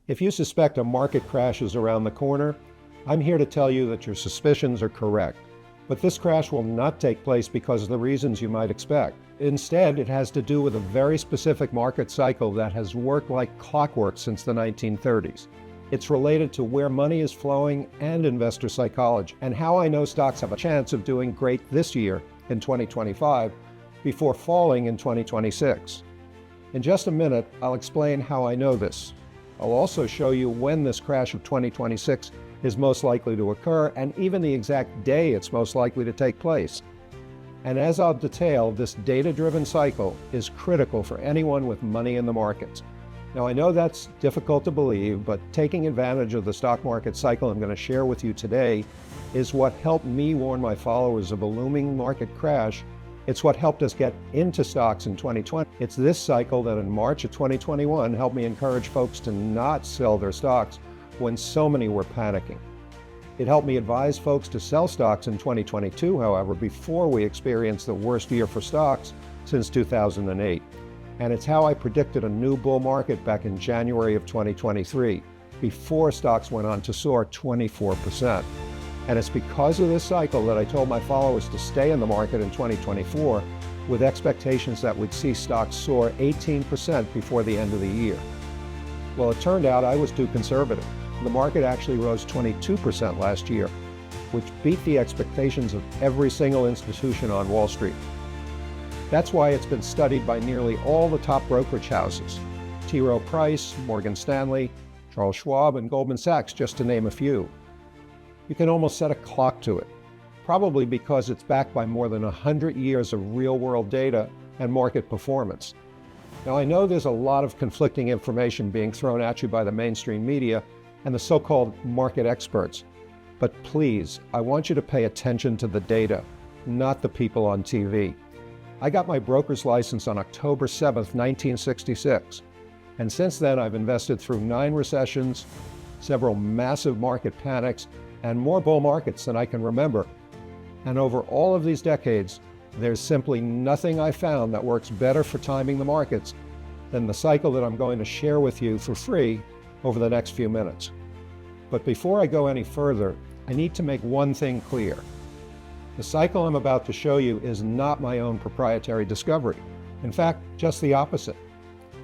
If you suspect a market crash is around the corner, I'm here to tell you that your suspicions are correct. But this crash will not take place because of the reasons you might expect. Instead, it has to do with a very specific market cycle that has worked like clockwork since the 1930s. It's related to where money is flowing and investor psychology, and how I know stocks have a chance of doing great this year in 2025 before falling in 2026. In just a minute, I'll explain how I know this. I'll also show you when this crash of 2026 is most likely to occur, and even the exact day it's most likely to take place. And as I'll detail, this data-driven cycle is critical for anyone with money in the markets. Now, I know that's difficult to believe, but taking advantage of the stock market cycle I'm going to share with you today is what helped me warn my followers of a looming market crash. It's what helped us get into stocks in 2020. It's this cycle that in March of 2021 helped me encourage folks to not sell their stocks when so many were panicking. It helped me advise folks to sell stocks in 2022, however, before we experienced the worst year for stocks since 2008. And it's how I predicted a new bull market back in January of 2023, before stocks went on to soar 24%. And it's because of this cycle that I told my followers to stay in the market in 2024 with expectations that we'd see stocks soar 18% before the end of the year. Well, it turned out I was too conservative. The market actually rose 22% last year, which beat the expectations of every single institution on Wall Street. That's why it's been studied by nearly all the top brokerage houses: T. Rowe Price, Morgan Stanley, Charles Schwab, and Goldman Sachs, just to name a few. You can almost set a clock to it, probably because it's backed by more than 100 years of real-world data and market performance. Now, I know there's a lot of conflicting information being thrown at you by the mainstream media and the so-called market experts, but please, I want you to pay attention to the data, not the people on TV. I got my broker's license on October 7th, 1966, and since then I've invested through 9 recessions, several massive market panics, and more bull markets than I can remember. And over all of these decades, there's simply nothing I found that works better for timing the markets than the cycle that I'm going to share with you for free over the next few minutes. But before I go any further, I need to make one thing clear. The cycle I'm about to show you is not my own proprietary discovery. In fact, just the opposite.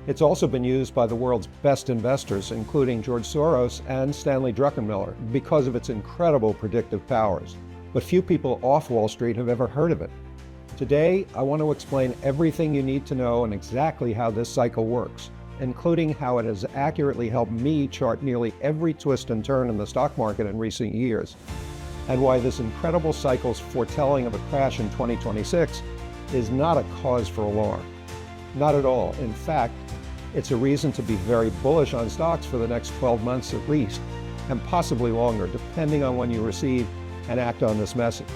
It's also been used by the world's best investors, including George Soros and Stanley Druckenmiller, because of its incredible predictive powers. But few people off Wall Street have ever heard of it. Today, I want to explain everything you need to know and exactly how this cycle works, including how it has accurately helped me chart nearly every twist and turn in the stock market in recent years, and why this incredible cycle's foretelling of a crash in 2026 is not a cause for alarm. Not at all. In fact, it's a reason to be very bullish on stocks for the next 12 months at least, and possibly longer, depending on when you receive and act on this message.